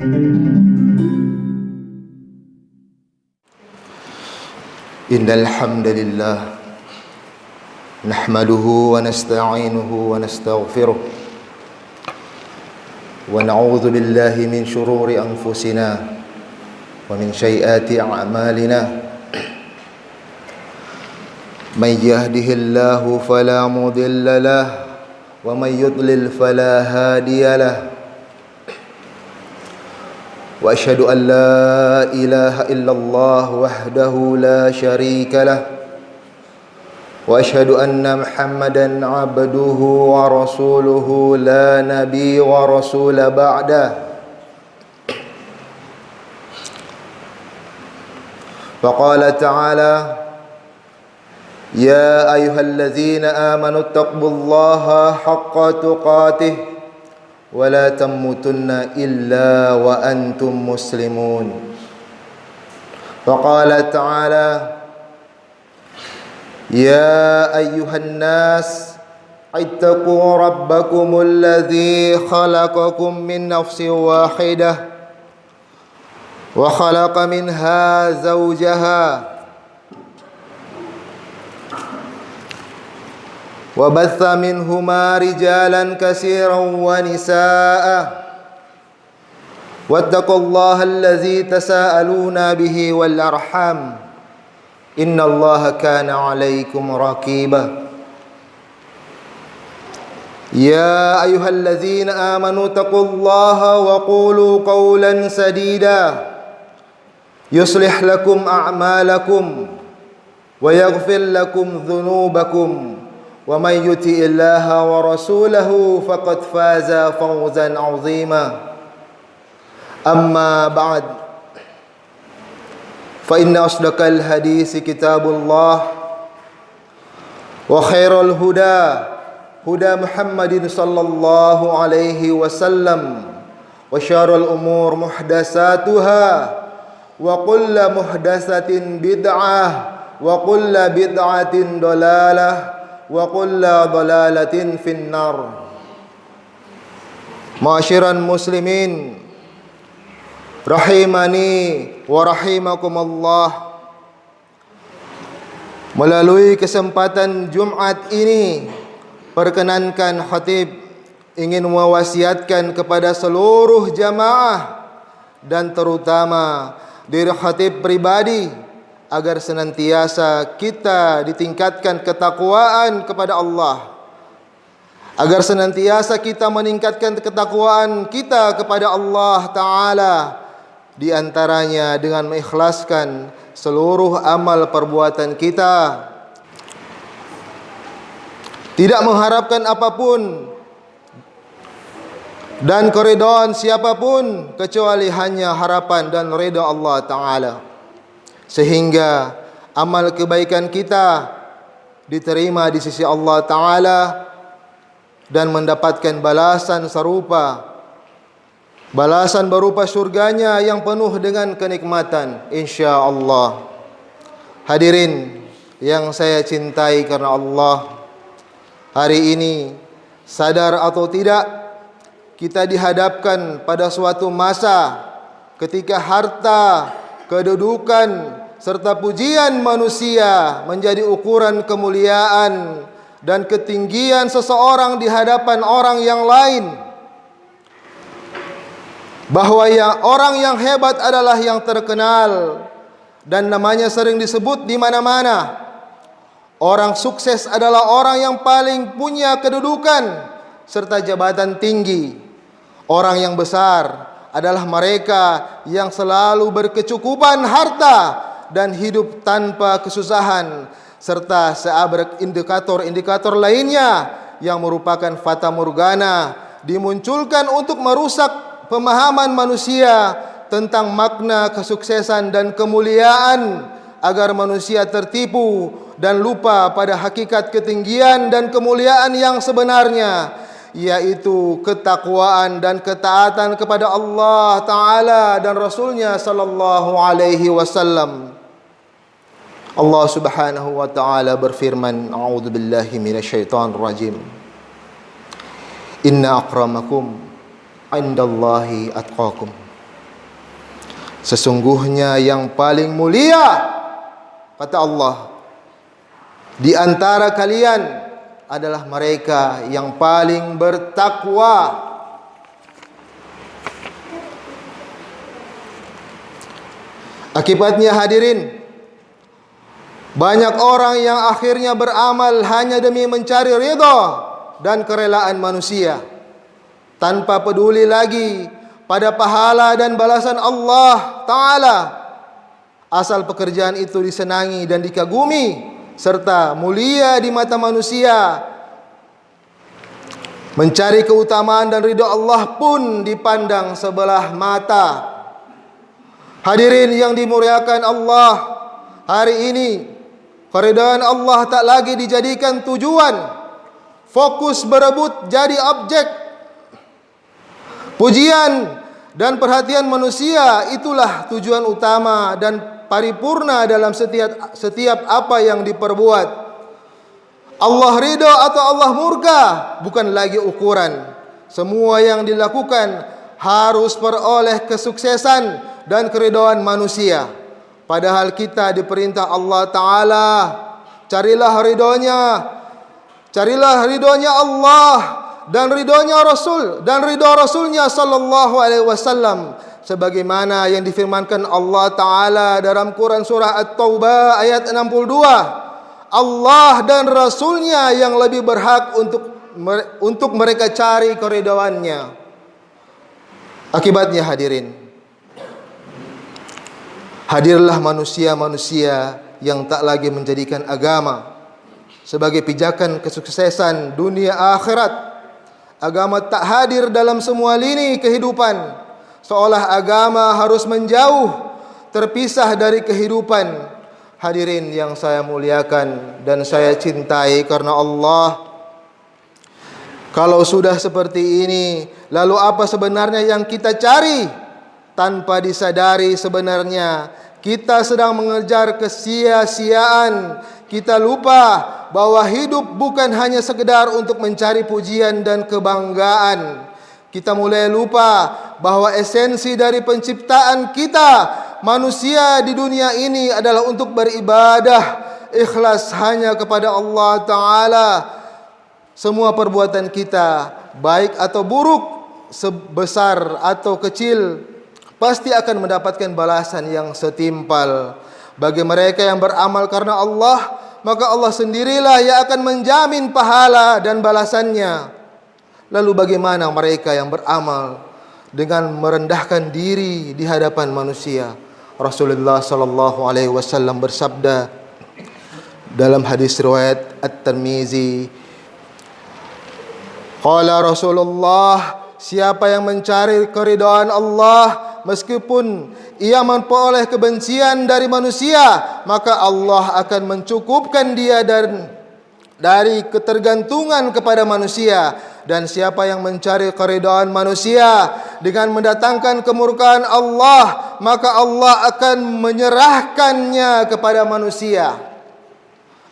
Innal hamdalillah nahmaduhu wa nasta'inuhu wa nastaghfiruh wa na'udzu billahi min shururi anfusina wa min sayyiati a'malina may yahdihillahu fala mudilla lahu wa may yudlil fala hadiya lahu وأشهد أن لا إله إلا الله وحده لا شريك له وأشهد أن محمدا عبده ورسوله لا نبي ورسول بعده فقال تعالى يا أيها الذين آمنوا اتقوا الله حق تقاته ولا تموتن إلا وأنتم مسلمون فقال تعالى يا أيها الناس اتقوا ربكم الذي خلقكم من نفس واحدة وخلق منها زوجها وبث منهما رجالا كثيرا ونساء واتقوا الله الذي تساءلون به والأرحام إن الله كان عليكم رقيبا يا أيها الذين آمنوا اتقوا الله وقولوا قولا سديدا يصلح لكم أعمالكم ويغفر لكم ذنوبكم ومن يطع الله ورسوله فقد فاز فوزا عظيما أما بعد فإن أصدق الحديث كتاب الله وخير الهدى هدى محمد صلى الله عليه وسلم وشر الأمور محدثاتها وكل محدثة بدعة وكل بدعة ضلالة wa kullu dhalalatin finnar. Ma'asyiral muslimin rahimani wa rahimakumullah. Melalui kesempatan Jumat ini, perkenankan khatib ingin mewasiatkan kepada seluruh jamaah dan terutama diri khatib pribadi agar senantiasa kita ditingkatkan ketakwaan kepada Allah, agar senantiasa kita meningkatkan ketakwaan kita kepada Allah Ta'ala, di antaranya dengan mengikhlaskan seluruh amal perbuatan kita, tidak mengharapkan apapun dan keridhaan siapapun kecuali hanya harapan dan ridha Allah Ta'ala, sehingga amal kebaikan kita diterima di sisi Allah Ta'ala dan mendapatkan balasan serupa, balasan berupa surganya yang penuh dengan kenikmatan insya-Allah. Hadirin yang saya cintai karena Allah, hari ini sadar atau tidak kita dihadapkan pada suatu masa ketika harta, kedudukan serta pujian manusia menjadi ukuran kemuliaan dan ketinggian seseorang di hadapan orang yang lain. Bahwa orang yang hebat adalah yang terkenal dan namanya sering disebut di mana-mana. Orang sukses adalah orang yang paling punya kedudukan serta jabatan tinggi. Orang yang besar adalah mereka yang selalu berkecukupan harta dan hidup tanpa kesusahan, serta seabrek indikator-indikator lainnya yang merupakan fata morgana dimunculkan untuk merusak pemahaman manusia tentang makna kesuksesan dan kemuliaan, agar manusia tertipu dan lupa pada hakikat ketinggian dan kemuliaan yang sebenarnya, yaitu ketakwaan dan ketaatan kepada Allah Ta'ala dan Rasulnya Sallallahu Alaihi Wasallam. Allah Subhanahu wa Ta'ala berfirman, A'udzu billahi minasyaitonir rajim. Inna akramakum indallahi atqakum. Sesungguhnya yang paling mulia, kata Allah, di antara kalian adalah mereka yang paling bertakwa. Akibatnya hadirin, banyak orang yang akhirnya beramal hanya demi mencari ridha dan kerelaan manusia, tanpa peduli lagi pada pahala dan balasan Allah Ta'ala, asal pekerjaan itu disenangi dan dikagumi serta mulia di mata manusia. Mencari keutamaan dan ridha Allah pun dipandang sebelah mata. Hadirin yang dimuliakan Allah, hari ini keridhaan Allah tak lagi dijadikan tujuan, fokus berebut jadi objek. Pujian dan perhatian manusia itulah tujuan utama dan paripurna dalam setiap apa yang diperbuat. Allah ridha atau Allah murka bukan lagi ukuran. Semua yang dilakukan harus peroleh kesuksesan dan keridhaan manusia. Padahal kita diperintah Allah Ta'ala, carilah ridhonya Allah dan ridhonya Rasul dan ridha Rasulnya sallallahu alaihi wasallam, sebagaimana yang difirmankan Allah Ta'ala dalam Quran surah At-Taubah ayat 62. Allah dan Rasulnya yang lebih berhak untuk mereka cari keridhaannya. Akibatnya hadirin, hadirlah manusia-manusia yang tak lagi menjadikan agama sebagai pijakan kesuksesan dunia akhirat. Agama tak hadir dalam semua lini kehidupan, seolah agama harus menjauh, terpisah dari kehidupan. Hadirin yang saya muliakan dan saya cintai karena Allah, kalau sudah seperti ini, lalu apa sebenarnya yang kita cari? Tanpa disadari sebenarnya kita sedang mengejar kesia-siaan. Kita lupa bahwa hidup bukan hanya sekedar untuk mencari pujian dan kebanggaan. Kita mulai lupa bahwa esensi dari penciptaan kita, manusia di dunia ini, adalah untuk beribadah ikhlas hanya kepada Allah Ta'ala. Semua perbuatan kita, baik atau buruk, sebesar atau kecil, pasti akan mendapatkan balasan yang setimpal. Bagi mereka yang beramal karena Allah, maka Allah sendirilah yang akan menjamin pahala dan balasannya. Lalu bagaimana mereka yang beramal dengan merendahkan diri di hadapan manusia? Rasulullah sallallahu alaihi wasallam bersabda dalam hadis riwayat At-Tirmizi, qala Rasulullah, siapa yang mencari keridhaan Allah meskipun ia memperoleh kebencian dari manusia, maka Allah akan mencukupkan dia dari ketergantungan kepada manusia. Dan siapa yang mencari keridhaan manusia dengan mendatangkan kemurkaan Allah, maka Allah akan menyerahkannya kepada manusia.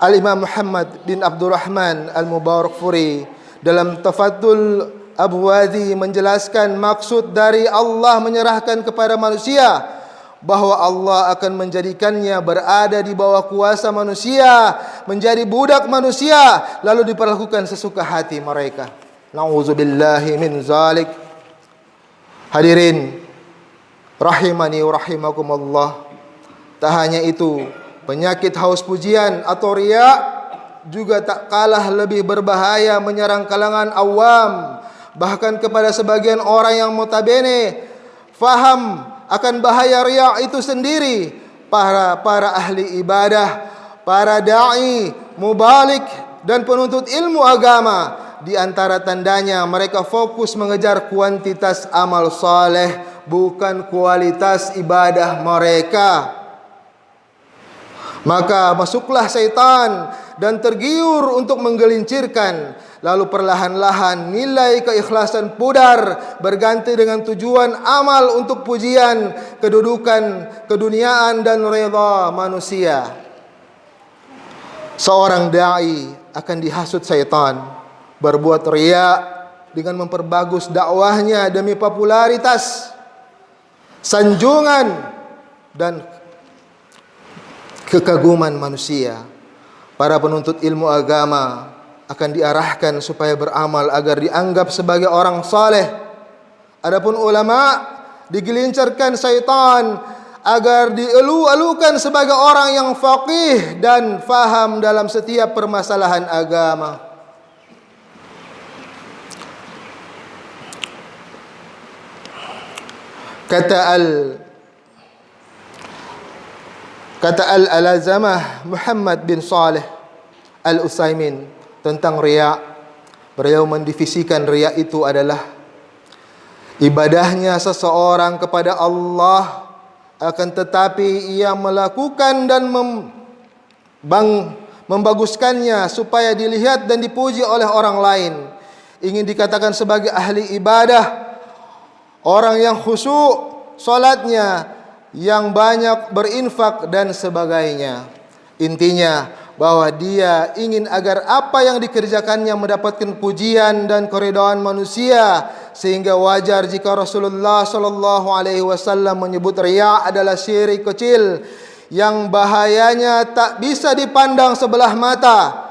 Al-Imam Muhammad bin Abdurrahman Al-Mubarakfuri dalam Tafaddul Abwadi menjelaskan maksud dari Allah menyerahkan kepada manusia, bahwa Allah akan menjadikannya berada di bawah kuasa manusia, menjadi budak manusia, lalu diperlakukan sesuka hati mereka. Na'udzubillahi min zalik. Hadirin rahimani wa rahimakumullah, tak hanya itu, penyakit haus pujian atau riya juga tak kalah lebih berbahaya menyerang kalangan awam, bahkan kepada sebagian orang yang notabene faham akan bahaya riya itu sendiri. Para ahli ibadah, para da'i, mubalik dan penuntut ilmu agama, di antara tandanya mereka fokus mengejar kuantitas amal saleh, bukan kualitas ibadah mereka. Maka masuklah syaitan dan tergiur untuk menggelincirkan. Lalu perlahan-lahan nilai keikhlasan pudar, berganti dengan tujuan amal untuk pujian, kedudukan, keduniaan dan redha manusia. Seorang da'i akan dihasut syaitan berbuat riya dengan memperbagus dakwahnya demi popularitas, sanjungan dan kekaguman manusia. Para penuntut ilmu agama akan diarahkan supaya beramal agar dianggap sebagai orang saleh. Adapun ulama digelincirkan syaitan agar dielu-elukan sebagai orang yang faqih dan faham dalam setiap permasalahan agama. Kata Al-Alazamah Muhammad bin Saleh Al-Utsaimin tentang riya. Beliau mendivisikan riya itu adalah ibadahnya seseorang kepada Allah, akan tetapi ia melakukan dan membaguskannya supaya dilihat dan dipuji oleh orang lain. Ingin dikatakan sebagai ahli ibadah, orang yang khusyuk salatnya, yang banyak berinfak dan sebagainya. Intinya bahwa dia ingin agar apa yang dikerjakannya mendapatkan pujian dan keridhaan manusia, sehingga wajar jika Rasulullah sallallahu alaihi wasallam menyebut riya adalah syirik kecil yang bahayanya tak bisa dipandang sebelah mata.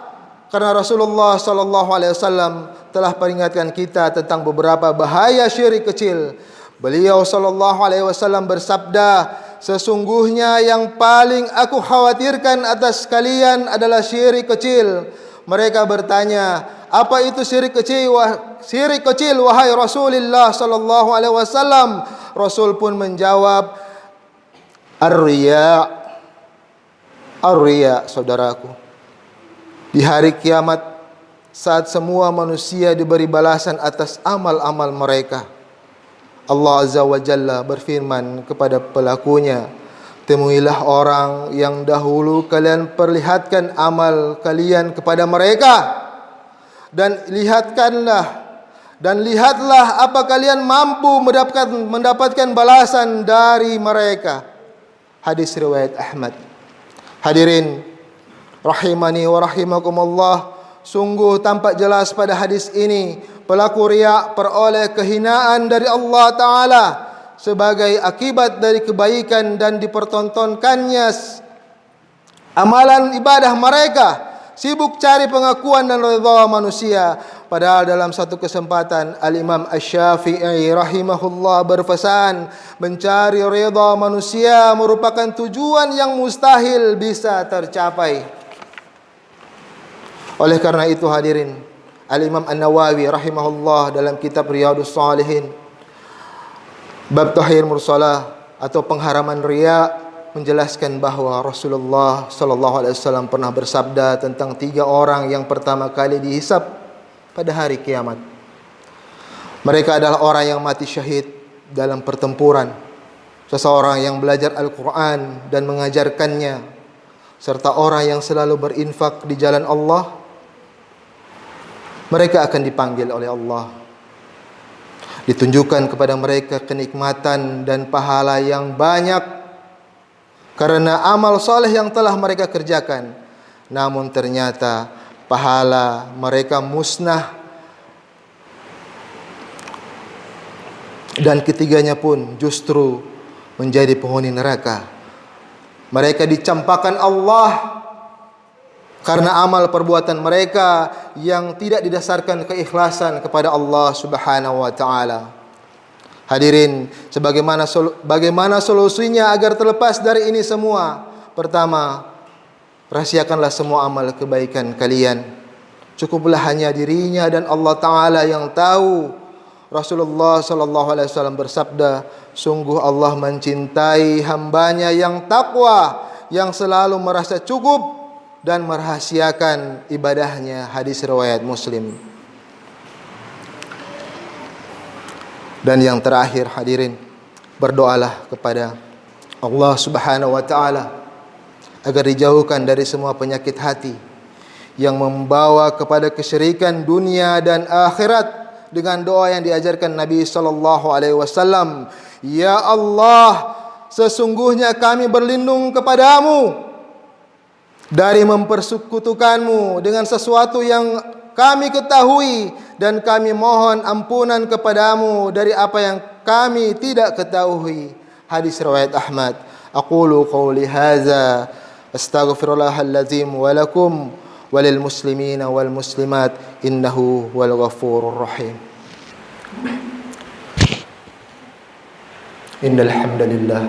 Karena Rasulullah sallallahu alaihi wasallam telah peringatkan kita tentang beberapa bahaya syirik kecil. Beliau sallallahu alaihi wasallam bersabda, sesungguhnya yang paling aku khawatirkan atas kalian adalah syirik kecil. Mereka bertanya, apa itu syirik kecil? Syirik kecil wahai Rasulullah sallallahu alaihi wasallam. Rasul pun menjawab, ar-riya. Ar-riya, saudaraku. Di hari kiamat, saat semua manusia diberi balasan atas amal-amal mereka, Allah Azza wa Jalla berfirman kepada pelakunya, temuilah orang yang dahulu kalian perlihatkan amal kalian kepada mereka, dan lihatlah apa kalian mampu mendapatkan balasan dari mereka. Hadis riwayat Ahmad. Hadirin rahimani wa rahimakumullah, sungguh tampak jelas pada hadis ini pelaku riya peroleh kehinaan dari Allah Ta'ala sebagai akibat dari kebaikan dan dipertontonkannya amalan ibadah mereka, sibuk cari pengakuan dan ridha manusia. Padahal dalam satu kesempatan Al-Imam Asy-Syafi'i rahimahullah berpesan, mencari ridha manusia merupakan tujuan yang mustahil bisa tercapai. Oleh karena itu hadirin, Al-Imam An-Nawawi rahimahullah dalam kitab Riyadhus Shalihin bab tahhir mursalah atau pengharaman riya menjelaskan bahwa Rasulullah sallallahu alaihi wasallam pernah bersabda tentang 3 orang yang pertama kali dihisab pada hari kiamat. Mereka adalah orang yang mati syahid dalam pertempuran, seseorang yang belajar Al-Quran dan mengajarkannya, serta orang yang selalu berinfak di jalan Allah. Mereka akan dipanggil oleh Allah, ditunjukkan kepada mereka kenikmatan dan pahala yang banyak karena amal soleh yang telah mereka kerjakan. Namun ternyata pahala mereka musnah, dan ketiganya pun justru menjadi penghuni neraka. Mereka dicampakkan Allah karena amal perbuatan mereka yang tidak didasarkan keikhlasan kepada Allah Subhanahu wa taala. Hadirin, bagaimana solusinya agar terlepas dari ini semua? Pertama, rahasiakanlah semua amal kebaikan kalian. Cukuplah hanya dirinya dan Allah Ta'ala yang tahu. Rasulullah sallallahu alaihi wasallam bersabda, sungguh Allah mencintai hambanya yang takwa, yang selalu merasa cukup dan merahasiakan ibadahnya. Hadis riwayat Muslim. Dan yang terakhir hadirin, berdoalah kepada Allah Subhanahu wa taala agar dijauhkan dari semua penyakit hati yang membawa kepada kesyirikan dunia dan akhirat, dengan doa yang diajarkan Nabi sallallahu alaihi wasallam, ya Allah, sesungguhnya kami berlindung kepadamu dari mempersekutukanmu dengan sesuatu yang kami ketahui, dan kami mohon ampunan kepadamu dari apa yang kami tidak ketahui. Hadis riwayat Ahmad. أقول قولي هذا أستغفر الله العظيم ولكم وللمسلمين والمسلمات إنه هو الغفور الرحيم. إن الحمد لله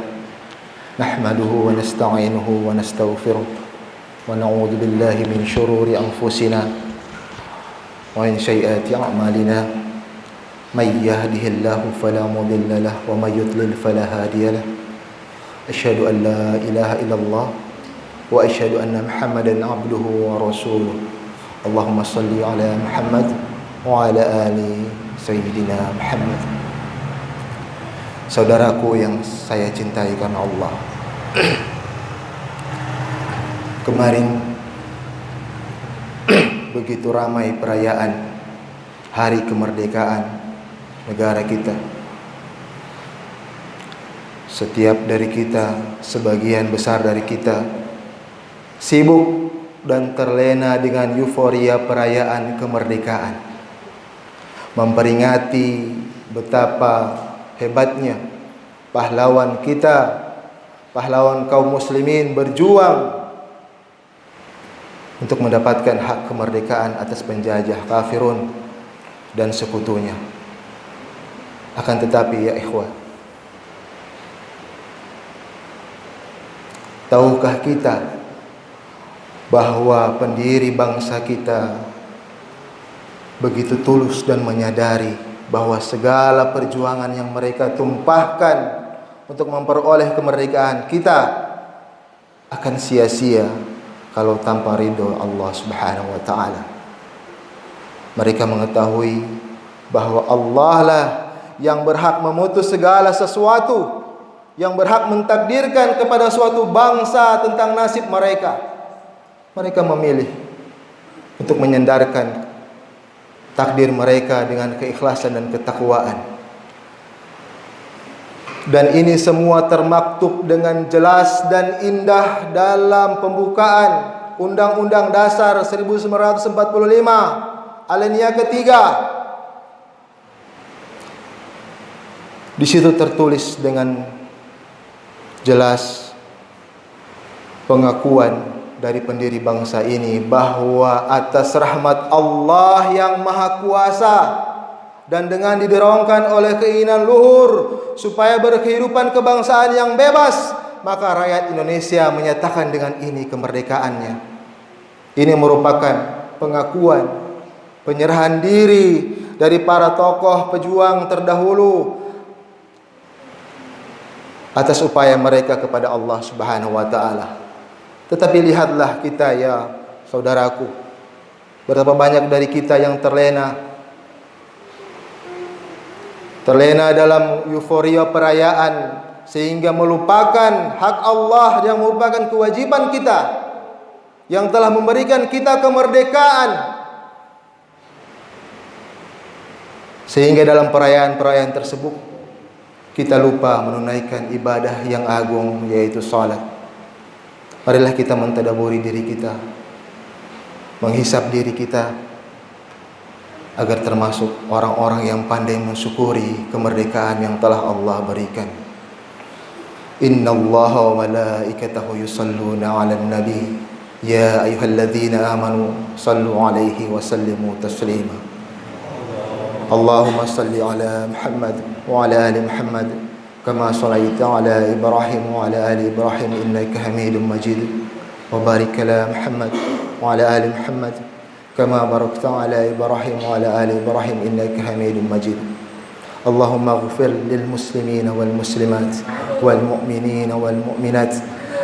نحمده ونستعينه ونستغفره ونعوذ بالله من شرور أنفسنا ومن سيئات أعمالنا من يهده الله فلا مضل له ومن يضلل فلا هادي له أشهد أن لا إله إلا الله وأشهد أن محمدا عبده ورسوله اللهم صل على محمد وعلى آل سيدنا محمد. Saudaraku yang saya cintai karena Allah, kemarin begitu ramai perayaan hari kemerdekaan negara kita. Setiap dari kita, sebagian besar dari kita sibuk dan terlena dengan euforia perayaan kemerdekaan, memperingati betapa hebatnya pahlawan kita, pahlawan kaum muslimin berjuang untuk mendapatkan hak kemerdekaan atas penjajah kafirun dan sekutunya. Akan tetapi ya ikhwah, tahukah kita bahwa pendiri bangsa kita begitu tulus dan menyadari bahwa segala perjuangan yang mereka tumpahkan untuk memperoleh kemerdekaan kita akan sia-sia kalau tanpa ridho Allah Subhanahu wa taala. Mereka mengetahui bahwa Allah lah yang berhak memutus segala sesuatu, yang berhak mentakdirkan kepada suatu bangsa tentang nasib mereka. Mereka memilih untuk menyandarkan takdir mereka dengan keikhlasan dan ketakwaan. Dan ini semua termaktub dengan jelas dan indah dalam pembukaan Undang-Undang Dasar 1945 alinea ketiga. Di situ tertulis dengan jelas pengakuan dari pendiri bangsa ini bahwa atas rahmat Allah yang Maha Kuasa dan dengan didorongkan oleh keinginan luhur supaya berkehidupan kebangsaan yang bebas, maka rakyat Indonesia menyatakan dengan ini kemerdekaannya. Ini merupakan pengakuan, penyerahan diri dari para tokoh pejuang terdahulu atas upaya mereka kepada Allah Subhanahu wa taala. Tetapi lihatlah kita ya saudaraku, berapa banyak dari kita yang terlena dalam euforia perayaan sehingga melupakan hak Allah yang merupakan kewajiban kita, yang telah memberikan kita kemerdekaan. Sehingga dalam perayaan-perayaan tersebut kita lupa menunaikan ibadah yang agung, yaitu salat. Marilah kita mentadaburi diri kita, menghisap diri kita, agar termasuk orang-orang yang pandai mensyukuri kemerdekaan yang telah Allah berikan. Inna Allaha wa malaikatahu yusalluna 'alan nabi ya ayyuhalladzina amanu sallu 'alaihi wa sallimu taslima. Allahumma salli 'ala Muhammad wa 'ala ali Muhammad كما صليت على إبراهيم وعلى آل إبراهيم إنك حميد مجيد وبارك على محمد وعلى آل محمد كما باركت على إبراهيم وعلى آل إبراهيم إنك حميد مجيد. اللهم اغفر للمسلمين والمسلمات والمؤمنين والمؤمنات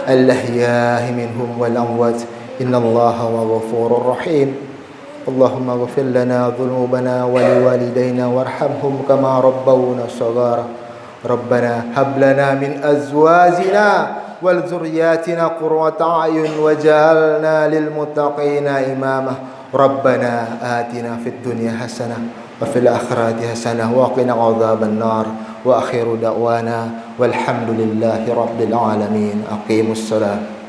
الأحياء منهم والأموات إن الله هو غفور رحيم. اللهم اغفر لنا ذنوبنا ولوالدينا وارحمهم كما ربونا صغارا. ربنا هب لنا من أزواجنا وذرياتنا قرة أعين واجعلنا للمتقين إماما. ربنا آتنا في الدنيا حسنة وفي الآخرة حسنة وقنا عذاب النار. وآخر دعوانا والحمد لله رب العالمين. أقيموا الصلاة.